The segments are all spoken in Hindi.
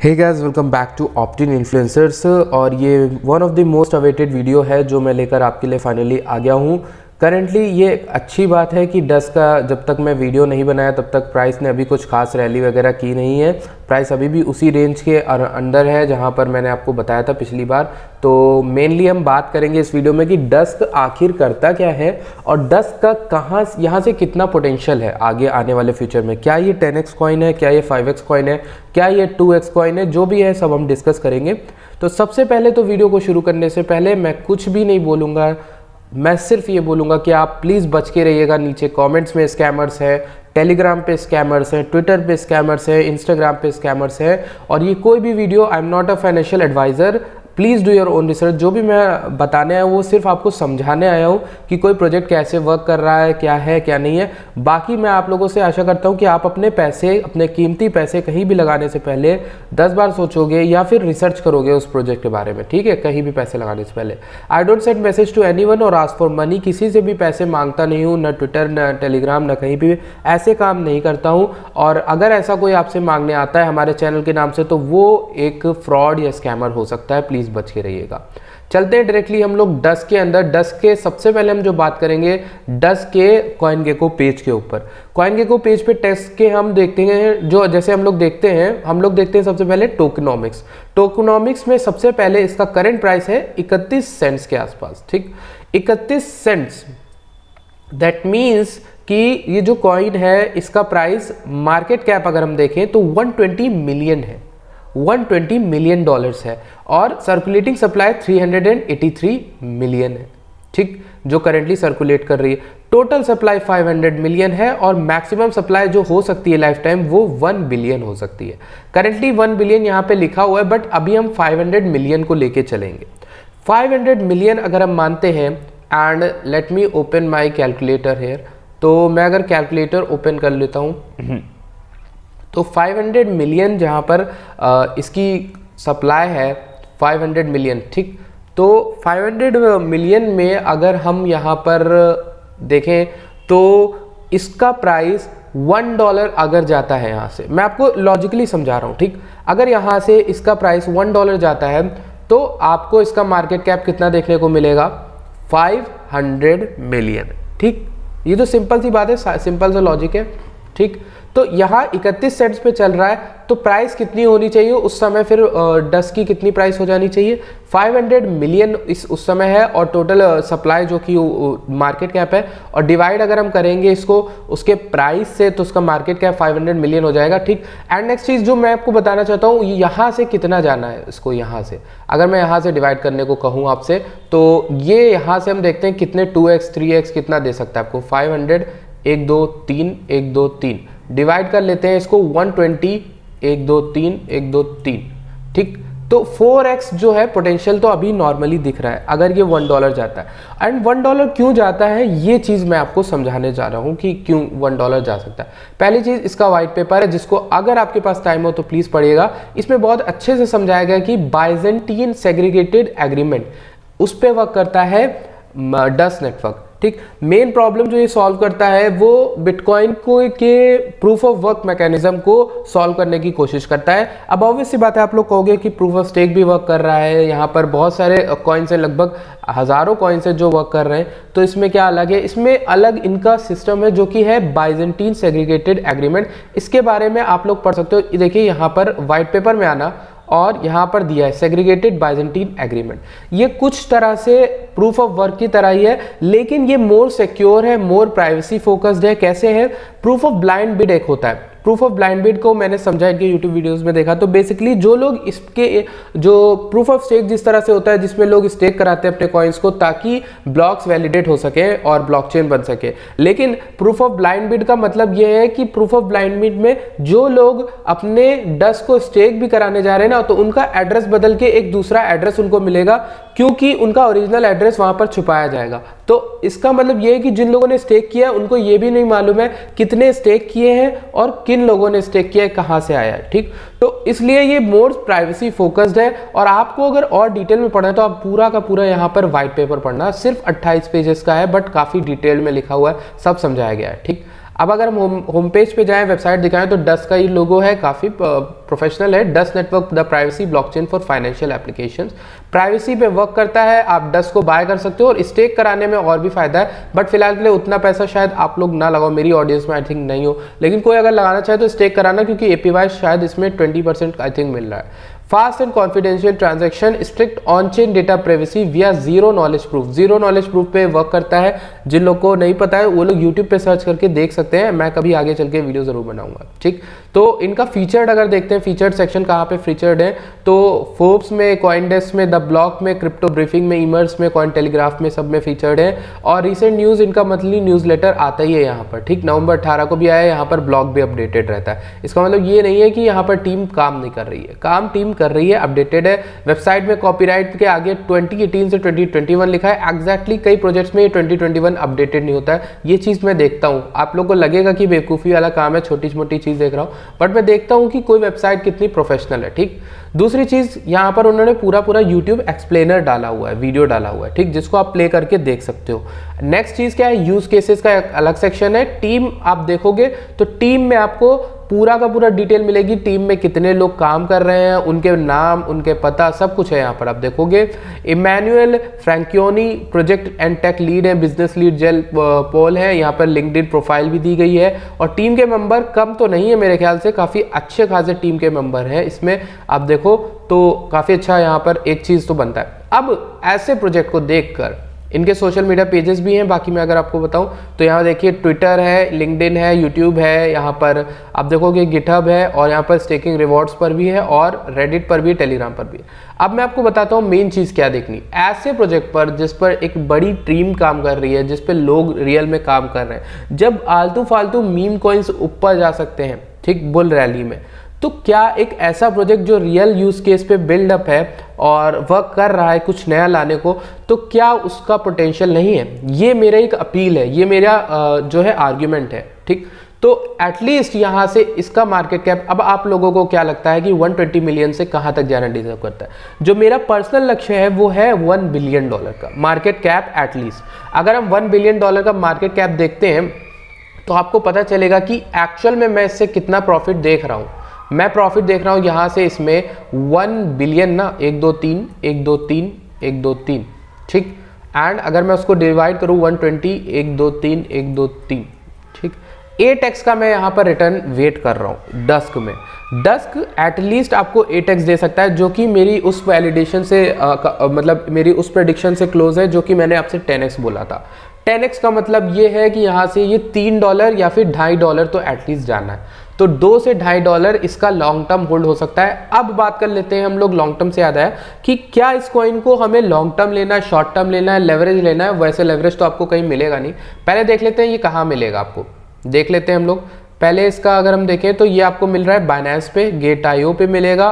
Hey guys, welcome back to Optin influencers. और ये one of the most awaited video है जो मैं लेकर आपके लिए फाइनली आ गया हूँ। करेंटली ये अच्छी बात है कि डस का जब तक मैं वीडियो नहीं बनाया तब तक प्राइस ने अभी कुछ खास रैली वगैरह की नहीं है। प्राइस अभी भी उसी रेंज के अंडर है जहां पर मैंने आपको बताया था पिछली बार। तो मेनली हम बात करेंगे इस वीडियो में कि डस्क आखिर करता क्या है और डस्क का कहाँ यहाँ से कितना पोटेंशियल है आगे आने वाले फ्यूचर में। क्या ये 10x कॉइन है, क्या ये 5x कॉइन है, क्या ये 2x कॉइन है, जो भी है सब हम डिस्कस करेंगे। तो सबसे पहले तो वीडियो को शुरू करने से पहले मैं कुछ भी नहीं बोलूँगा, मैं सिर्फ ये बोलूँगा कि आप प्लीज़ बच के रहिएगा। नीचे कमेंट्स में स्कैमर्स हैं, टेलीग्राम पे स्कैमर्स हैं, ट्विटर पे स्कैमर्स हैं, इंस्टाग्राम पे स्कैमर्स हैं। और ये कोई भी video, I am not a financial adviser, please do your own research. जो भी मैं बताने आया हूँ वो सिर्फ आपको समझाने आया हूँ कि कोई प्रोजेक्ट कैसे वर्क कर रहा है क्या नहीं है। बाकी मैं आप लोगों से आशा करता हूँ कि आप अपने पैसे, अपने कीमती पैसे कहीं भी लगाने से पहले 10 बार सोचोगे या फिर रिसर्च करोगे उस प्रोजेक्ट के बारे में, ठीक है। कहीं भी पैसे लगाने से पहले I don't send message to anyone और आस्क फॉर मनी। किसी से भी पैसे मांगता नहीं हूँ, न ट्विटर, न टेलीग्राम, न कहीं भी ऐसे काम नहीं करता हूँ। और अगर ऐसा कोई आपसे मांगने आता है हमारे चैनल के नाम से तो वो एक फ्रॉड या स्कैमर हो सकता है। प्लीज़ बच के रहिएगा। चलते हैं डायरेक्टली हम लोग डस्क के अंदर। डस्क के सबसे पहले हम जो बात करेंगे डस्क के CoinGecko पेज के ऊपर। CoinGecko पेज पे टेस्ट के हम देखते हैं, जो जैसे हम लोग देखते हैं सबसे पहले टोकेनोमिक्स। टोकेनोमिक्स में सबसे पहले इसका करंट प्राइस है 31 सेंट्स के आसपास, ठीक। 31 सेंट्स, दैट मीन्स कि ये जो कॉइन है इसका प्राइस, मार्केट कैप अगर हम देखें तो 120 मिलियन है, 120 मिलियन डॉलर्स है। और सर्कुलेटिंग सप्लाई 383 मिलियन है, ठीक, जो करेंटली सर्कुलेट कर रही है। टोटल सप्लाई 500 मिलियन है और मैक्सिमम सप्लाई जो हो सकती है लाइफ टाइम वो 1 बिलियन हो सकती है। करेंटली 1 बिलियन यहाँ पे लिखा हुआ है, बट अभी हम 500 मिलियन को लेके चलेंगे। 500 मिलियन अगर हम मानते हैं, and let me open my calculator here. तो मैं अगर कैलकुलेटर ओपन कर लेता हूँ तो 500 मिलियन जहाँ पर इसकी सप्लाई है 500 मिलियन, ठीक। तो 500 मिलियन में अगर हम यहाँ पर देखें तो इसका प्राइस $1 अगर जाता है यहाँ से, मैं आपको लॉजिकली समझा रहा हूँ, ठीक। अगर यहाँ से इसका प्राइस $1 जाता है तो आपको इसका मार्केट कैप कितना देखने को मिलेगा? 500 मिलियन, ठीक। ये तो सिंपल सी बात है, सिंपल सा लॉजिक है, ठीक। तो यहाँ 31 सेंट्स पे चल रहा है तो प्राइस कितनी होनी चाहिए उस समय? फिर डस्क की कितनी प्राइस हो जानी चाहिए? 500 मिलियन उस समय है और टोटल सप्लाई जो कि मार्केट कैप है, और डिवाइड अगर हम करेंगे इसको उसके प्राइस से तो उसका मार्केट कैप 500 मिलियन हो जाएगा, ठीक। एंड नेक्स्ट चीज़ जो मैं आपको बताना चाहता हूँ, यहाँ से कितना जाना है इसको। यहाँ से अगर मैं यहाँ से डिवाइड करने को कहूँ आपसे तो ये यहाँ से हम देखते हैं कितने 2x 3x कितना दे सकता है आपको। 500 1 2 3 1 2 3 डिवाइड कर लेते हैं इसको 120 1 2 3 1 2 3, ठीक। तो 4x जो है पोटेंशियल तो अभी नॉर्मली दिख रहा है अगर ये $1 जाता है। एंड $1 क्यों जाता है ये चीज़ मैं आपको समझाने जा रहा हूँ कि क्यों $1 जा सकता है। पहली चीज़, इसका वाइट पेपर है जिसको अगर आपके पास टाइम हो तो प्लीज़ पढ़िएगा। इसमें बहुत अच्छे से समझाया गया कि बाइजेंटीन सेग्रीगेटेड एग्रीमेंट उस पर वर्क करता है डस्ट नेटवर्क, ठीक। मेन प्रॉब्लम जो ये सॉल्व करता है वो बिटकॉइन को के प्रूफ ऑफ वर्क मैकेनिज्म को सॉल्व करने की कोशिश करता है। अब ऑब्वियस सी बात है, आप लोग कहोगे कि प्रूफ ऑफ स्टेक भी वर्क कर रहा है, यहाँ पर बहुत सारे कॉइन्स हैं, लगभग हज़ारों कॉइन्स हैं जो वर्क कर रहे हैं। तो इसमें क्या अलग है? इसमें अलग इनका सिस्टम है जो कि है बाइजेंटीन सेग्रीगेटेड एग्रीमेंट। इसके बारे में आप लोग पढ़ सकते हो। देखिए यहाँ पर व्हाइट पेपर में आना और यहाँ पर दिया है सेग्रीगेटेड बाइजेंटीन एग्रीमेंट। ये कुछ तरह से प्रूफ ऑफ वर्क की तरह ही है, लेकिन ये मोर सिक्योर है, मोर प्राइवेसी फोकस्ड है। कैसे है? प्रूफ ऑफ ब्लाइंड बिड एक होता है। प्रूफ ऑफ ब्लाइंड बिड को मैंने समझा इनके यूट्यूब वीडियोस में देखा। तो बेसिकली जो लोग इसके, जो प्रूफ ऑफ स्टेक जिस तरह से होता है जिसमें लोग स्टेक कराते हैं अपने कॉइन्स को ताकि ब्लॉक्स वैलिडेट हो सके और ब्लॉकचेन बन सके। लेकिन प्रूफ ऑफ ब्लाइंड बिड का मतलब यह है कि प्रूफ ऑफ ब्लाइंड बिड में जो लोग अपने डस्ट को स्टेक भी कराने जा रहे हैं ना, तो उनका एड्रेस बदल के एक दूसरा एड्रेस उनको मिलेगा, क्योंकि उनका ओरिजिनल एड्रेस वहां पर छुपाया जाएगा। तो इसका मतलब यह है कि जिन लोगों ने स्टेक किया उनको ये भी नहीं मालूम है कितने स्टेक किए हैं और किन लोगों ने स्टेक किया है, कहां से आया है, ठीक। तो इसलिए ये मोर प्राइवेसी फोकस्ड है। और आपको अगर और डिटेल में पढ़ना है तो आप पूरा का पूरा यहाँ पर व्हाइट पेपर पढ़ना। सिर्फ 28 पेजेस का है, बट काफी डिटेल में लिखा हुआ है, सब समझाया गया है, ठीक। अब अगर हम होम पेज पे जाएं, वेबसाइट दिखाएं, तो डस्ट का ये लोगो है, काफ़ी प्रोफेशनल है। Dust network the privacy blockchain for financial applications, privacy पे वर्क करता है। आप डस्ट को बाय कर सकते हो और स्टेक कराने में और भी फायदा है, बट फिलहाल के लिए उतना पैसा शायद आप लोग ना लगाओ, मेरी ऑडियंस में आई थिंक नहीं हो, लेकिन कोई अगर लगाना चाहे तो स्टेक कराना, क्योंकि एपीवाई शायद इसमें 20% आई थिंक मिल रहा है। Fast and confidential transaction, strict on chain data privacy via zero knowledge proof, zero knowledge proof पे वर्क करता है। जिन लोगों को नहीं पता है वो लोग यूट्यूब पे सर्च करके देख सकते हैं, मैं कभी आगे चल के वीडियो जरूर बनाऊंगा, ठीक। तो इनका फीचर्ड अगर देखते हैं, फीचर्ड सेक्शन कहाँ पे फीचर्ड है, तो फोर्ब्स में, कॉइनडेस्क में, द ब्लॉक में, क्रिप्टो ब्रीफिंग में, इमर्स में, कॉइन टेलीग्राफ में, सब में फीचर्ड है। और रिसेंट न्यूज इनका मंथली न्यूज़लेटर आता ही है यहाँ पर, ठीक। नवंबर 18 को भी आया, यहाँ पर ब्लॉग भी अपडेटेड रहता है। इसका मतलब ये नहीं है कि यहाँ पर टीम काम नहीं कर रही है, काम टीम कर रही है, अपडेटेड है। वेबसाइट में कॉपीराइट के आगे 2018 से 2021 लिखा है। एग्जैक्टली कई प्रोजेक्ट्स में ये 2021 अपडेटेड नहीं होता है, ये चीज़ मैं देखता हूँ। आप लोगों को लगेगा कि बेवकूफ़ी वाला काम है, छोटी मोटी चीज़ देख रहा हूँ, बट मैं देखता हूँ कि कोई वेबसाइट कितनी प्रोफेशनल है, ठीक। दूसरी चीज़, यहाँ पर उन्होंने पूरा यूट्यूब एक्सप्लेनर डाला हुआ है, वीडियो डाला हुआ है, ठीक, जिसको आप प्ले करके देख सकते हो। नेक्स्ट चीज़ क्या है, यूज केसेस का एक अलग सेक्शन है। टीम आप देखोगे तो टीम में आपको पूरा का पूरा डिटेल मिलेगी, टीम में कितने लोग काम कर रहे हैं, उनके नाम, उनके पता, सब कुछ है यहाँ पर आप देखोगे। Emmanuel Francioni project and tech lead है, बिजनेस लीड जेल पोल है, यहाँ पर लिंक्डइन प्रोफाइल भी दी गई है। और टीम के मेंबर कम तो नहीं है मेरे ख्याल से, काफ़ी अच्छे खासे टीम के मेंबर हैं इसमें, आप देखो तो काफ़ी अच्छा यहाँ पर एक चीज़ तो बनता है। अब ऐसे प्रोजेक्ट को देखकर इनके सोशल मीडिया पेजेस भी हैं, बाकी मैं अगर आपको बताऊं तो यहाँ देखिए ट्विटर है, लिंक्डइन है, यूट्यूब है, यहाँ पर आप देखोगे गिटहब है, और यहाँ पर स्टेकिंग रिवॉर्ड्स पर भी है, और रेडिट पर भी, टेलीग्राम पर भी। अब मैं आपको बताता हूँ मेन चीज़ क्या देखनी, ऐसे प्रोजेक्ट पर जिस पर एक बड़ी टीम काम कर रही है, जिस पर लोग रियल में काम कर रहे हैं, जब आलतू फालतू मीम कॉइन्स ऊपर जा सकते हैं, ठीक, बुल रैली में, तो क्या एक ऐसा प्रोजेक्ट जो रियल यूज केस पे बिल्डअप है और वर्क कर रहा है कुछ नया लाने को, तो क्या उसका पोटेंशियल नहीं है? ये मेरा एक अपील है, ये मेरा जो है आर्ग्यूमेंट है, ठीक। तो एटलीस्ट यहाँ से इसका मार्केट कैप, अब आप लोगों को क्या लगता है कि 120 मिलियन से कहाँ तक जाना डिजर्व करता है? जो मेरा पर्सनल लक्ष्य है वो है $1 बिलियन का मार्केट कैप एटलीस्ट। अगर हम $1 बिलियन का मार्केट कैप देखते हैं तो आपको पता चलेगा कि एक्चुअल में मैं इससे कितना प्रॉफिट देख रहा हूँ। मैं प्रॉफिट देख रहा हूँ यहाँ से इसमें 1 बिलियन ना, 1 2 3 1 2 3 1 2 3, ठीक। एंड अगर मैं उसको डिवाइड करूँ 120 1 2 3 1 2 3, ठीक। 8x का मैं यहाँ पर रिटर्न वेट कर रहा हूँ डस्क में। डस्क एटलीस्ट आपको 8x दे सकता है, जो कि मेरी उस वैलिडेशन से मतलब मेरी उस प्रेडिक्शन से क्लोज है जो कि मैंने आपसे 10x बोला था। 10x का मतलब ये है कि यहाँ से ये $3 या फिर $2.5 तो एटलीस्ट जाना है, तो $2 से $2.5 इसका लॉन्ग टर्म होल्ड हो सकता है। अब बात कर लेते हैं हम लोग लॉन्ग टर्म से, याद है कि क्या इस कॉइन को हमें लॉन्ग टर्म लेना है, शॉर्ट टर्म लेना है, लेवरेज लेना है। वैसे लेवरेज तो आपको कहीं मिलेगा नहीं, पहले देख लेते हैं ये कहाँ मिलेगा, आपको देख लेते हैं हम लोग। पहले इसका अगर हम देखें तो ये आपको मिल रहा है बाइनेंस पे, गेट.io पे मिलेगा,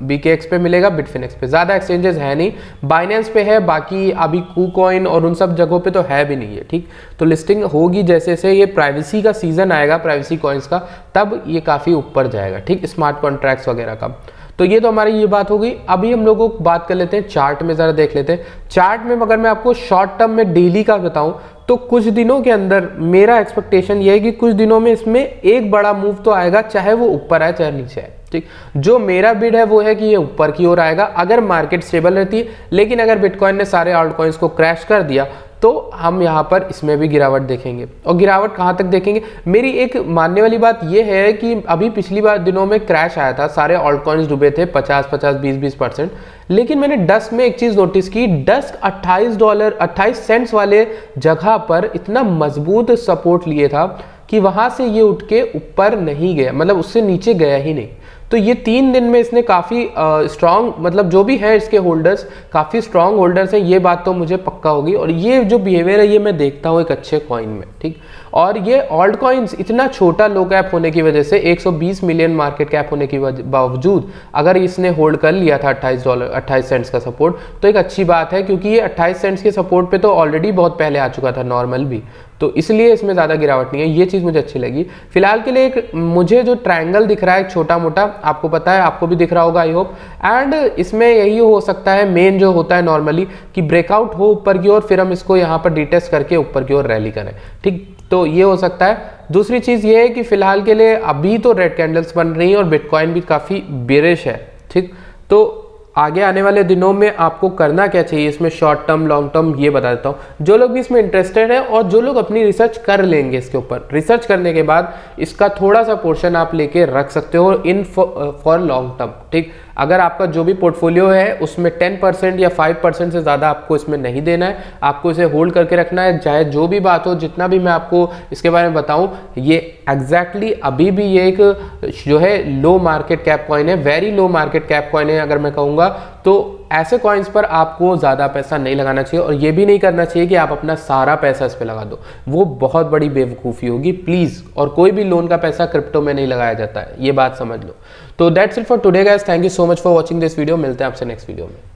BKX पे मिलेगा, बिटफिनेक्स पे। ज़्यादा एक्सचेंजेस है नहीं, बाइनेंस पे है, बाकी अभी KuCoin और उन सब जगहों पे तो है भी नहीं है, ठीक। तो लिस्टिंग होगी जैसे से ये प्राइवेसी का सीजन आएगा, प्राइवेसी कॉइन्स का, तब ये काफ़ी ऊपर जाएगा, ठीक, स्मार्ट कॉन्ट्रैक्ट्स वगैरह का। तो ये तो हमारी ये बात हो गई। अभी हम लोगों को बात कर लेते हैं चार्ट में, ज़रा देख लेते हैं चार्ट में। अगर मैं आपको शॉर्ट टर्म में डेली का बताऊं तो कुछ दिनों के अंदर मेरा एक्सपेक्टेशन ये है कि कुछ दिनों में इसमें एक बड़ा मूव तो आएगा, चाहे वो ऊपर आए चाहे नीचे आए, ठीक। जो मेरा बिड है वो है कि ये ऊपर की ओर आएगा अगर मार्केट स्टेबल रहती है। लेकिन अगर बिटकॉइन ने सारे ऑल्ट कॉइन्स को क्रैश कर दिया तो हम यहाँ पर इसमें भी गिरावट देखेंगे। और गिरावट कहाँ तक देखेंगे? मेरी एक मानने वाली बात यह है कि अभी पिछली बार दिनों में क्रैश आया था, सारे ऑल्ट कॉइन्स डूबे थे 50-50 20-20%। लेकिन मैंने डस्क में एक चीज़ नोटिस की, डस्क $28 वाले जगह पर इतना मजबूत सपोर्ट लिए था कि वहाँ से ये उठ के ऊपर नहीं गया, मतलब उससे नीचे गया ही नहीं। तो ये 3 दिन में इसने काफ़ी स्ट्रॉन्ग, मतलब जो भी है इसके होल्डर्स काफ़ी स्ट्रॉन्ग होल्डर्स हैं, ये बात तो मुझे पक्का होगी। और ये जो बिहेवियर है ये मैं देखता हूँ एक अच्छे कॉइन में, ठीक। और ये ऑल्ट कॉइन्स इतना छोटा लो कैप होने की वजह से, 120 मिलियन मार्केट कैप होने के बावजूद अगर इसने होल्ड कर लिया था $28 का सपोर्ट, तो एक अच्छी बात है, क्योंकि ये 28 सेंट्स के सपोर्ट पे तो ऑलरेडी बहुत पहले आ चुका था नॉर्मल भी, तो इसलिए इसमें ज़्यादा गिरावट नहीं है। ये चीज़ मुझे अच्छी लगी। फिलहाल के लिए एक मुझे जो ट्रायंगल दिख रहा है छोटा मोटा, आपको पता है, आपको भी दिख रहा होगा आई होप, एंड इसमें यही हो सकता है मेन जो होता है नॉर्मली कि ब्रेकआउट हो ऊपर की ओर, फिर हम इसको यहाँ पर डिटेस्ट करके ऊपर की ओर रैली करें, ठीक। तो ये हो सकता है। दूसरी चीज़ ये है कि फिलहाल के लिए अभी तो रेड कैंडल्स बन रही हैं और बिटकॉइन भी काफ़ी बेरिश है, ठीक। तो आगे आने वाले दिनों में आपको करना क्या चाहिए इसमें, शॉर्ट टर्म लॉन्ग टर्म, ये बता देता हूँ। जो लोग भी इसमें इंटरेस्टेड है और जो लोग अपनी रिसर्च कर लेंगे इसके ऊपर, रिसर्च करने के बाद इसका थोड़ा सा पोर्शन आप लेके रख सकते हो इन फॉर लॉन्ग टर्म, ठीक। अगर आपका जो भी पोर्टफोलियो है उसमें 10% या 5% से ज़्यादा आपको इसमें नहीं देना है, आपको इसे होल्ड करके रखना है, चाहे जो भी बात हो। जितना भी मैं आपको इसके बारे में बताऊं, ये एग्जैक्टली अभी भी ये एक जो है लो मार्केट कैप कॉइन है, very low market cap coin है अगर मैं कहूँगा। तो ऐसे कॉइन्स पर आपको ज़्यादा पैसा नहीं लगाना चाहिए और ये भी नहीं करना चाहिए कि आप अपना सारा पैसा इस पर लगा दो, वो बहुत बड़ी बेवकूफ़ी होगी प्लीज़। और कोई भी लोन का पैसा क्रिप्टो में नहीं लगाया जाता है, ये बात समझ लो। तो that's it for today guys, thank you so much for watching this video. मिलते हैं आपसे नेक्स्ट वीडियो में।